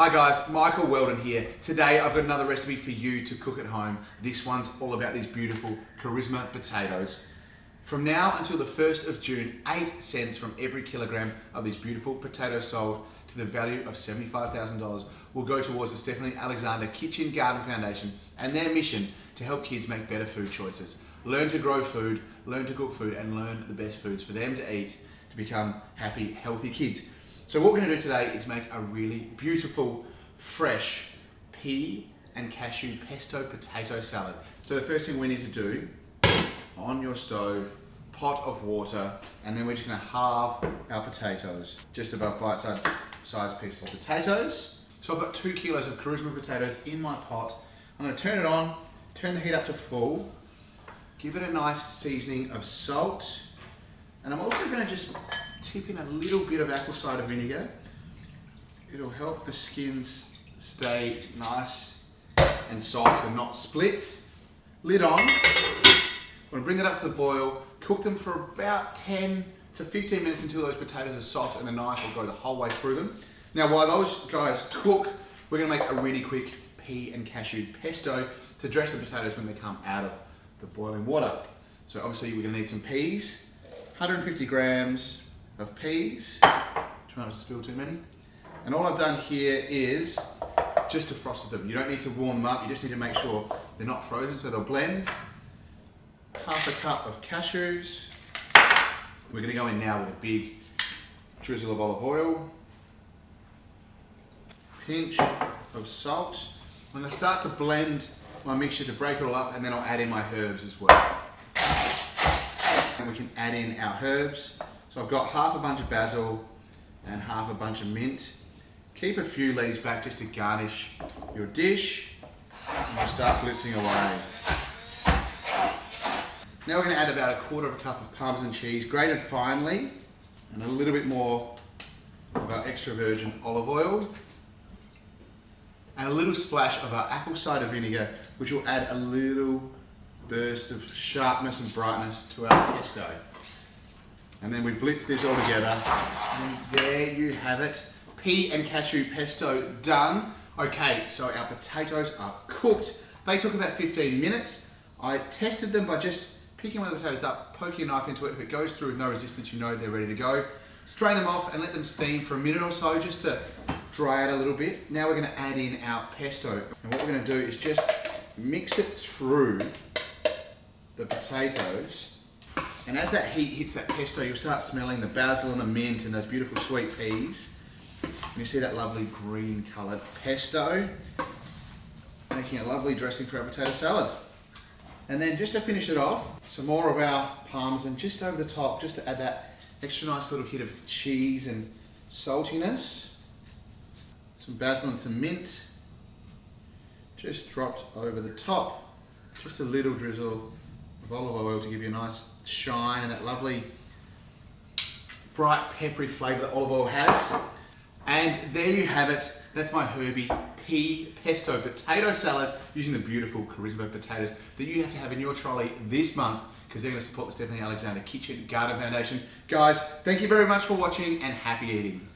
Hi guys, Michael Weldon here. Today I've got another recipe for you to cook at home. This one's all about these beautiful Carisma potatoes. From now until the 1st of June, 8 cents from every kilogram of these beautiful potatoes sold to the value of $75,000 will go towards the Stephanie Alexander Kitchen Garden Foundation and their mission to help kids make better food choices. Learn to grow food, learn to cook food, and learn the best foods for them to eat to become happy, healthy kids. So what we're going to do today is make a really beautiful, fresh pea and cashew pesto potato salad. So the first thing we need to do, on your stove, pot of water, and then we're just going to halve our potatoes, just about bite-sized pieces of potatoes. So I've got 2 kilos of Carisma potatoes in my pot. I'm going to turn it on, turn the heat up to full, give it a nice seasoning of salt, and I'm also going to just tip in a little bit of apple cider vinegar. It'll help the skins stay nice and soft and not split. Lid on. I'm going to bring that up to the boil, cook them for about 10 to 15 minutes until those potatoes are soft and the knife will go the whole way through them. Now while those guys cook, we're going to make a really quick pea and cashew pesto to dress the potatoes when they come out of the boiling water. So obviously we're going to need some peas, 150 grams of peas, trying to spill too many. And all I've done here is just defrosted them. You don't need to warm them up, you just need to make sure they're not frozen so they'll blend. Half a cup of cashews. We're going to go in now with a big drizzle of olive oil. Pinch of salt. I'm going to start to blend my mixture to break it all up, and then I'll add in my herbs as well. And we can add in our herbs. So I've got half a bunch of basil and half a bunch of mint. Keep a few leaves back just to garnish your dish. And we'll start blitzing away. Now we're going to add about 1/4 cup of Parmesan cheese, grated finely, and a little bit more of our extra virgin olive oil. And a little splash of our apple cider vinegar, which will add a little burst of sharpness and brightness to our pesto. And then we blitz this all together, and there you have it. Pea and cashew pesto done. Okay, so our potatoes are cooked. They took about 15 minutes. I tested them by just picking one of the potatoes up, poking a knife into it. If it goes through with no resistance, you know they're ready to go. Strain them off and let them steam for a minute or so just to dry out a little bit. Now we're going to add in our pesto. And what we're going to do is just mix it through the potatoes. And as that heat hits that pesto, you'll start smelling the basil and the mint and those beautiful sweet peas. And you see that lovely green coloured pesto, making a lovely dressing for our potato salad. And then just to finish it off, some more of our Parmesan just over the top, just to add that extra nice little hit of cheese and saltiness. Some basil and some mint, just dropped over the top. Just a little drizzle of olive oil to give you a nice shine and that lovely bright peppery flavour that olive oil has. And there you have it. That's my herby pea pesto potato salad using the beautiful Carisma potatoes that you have to have in your trolley this month because they're going to support the Stephanie Alexander Kitchen Garden Foundation. Guys, thank you very much for watching and happy eating.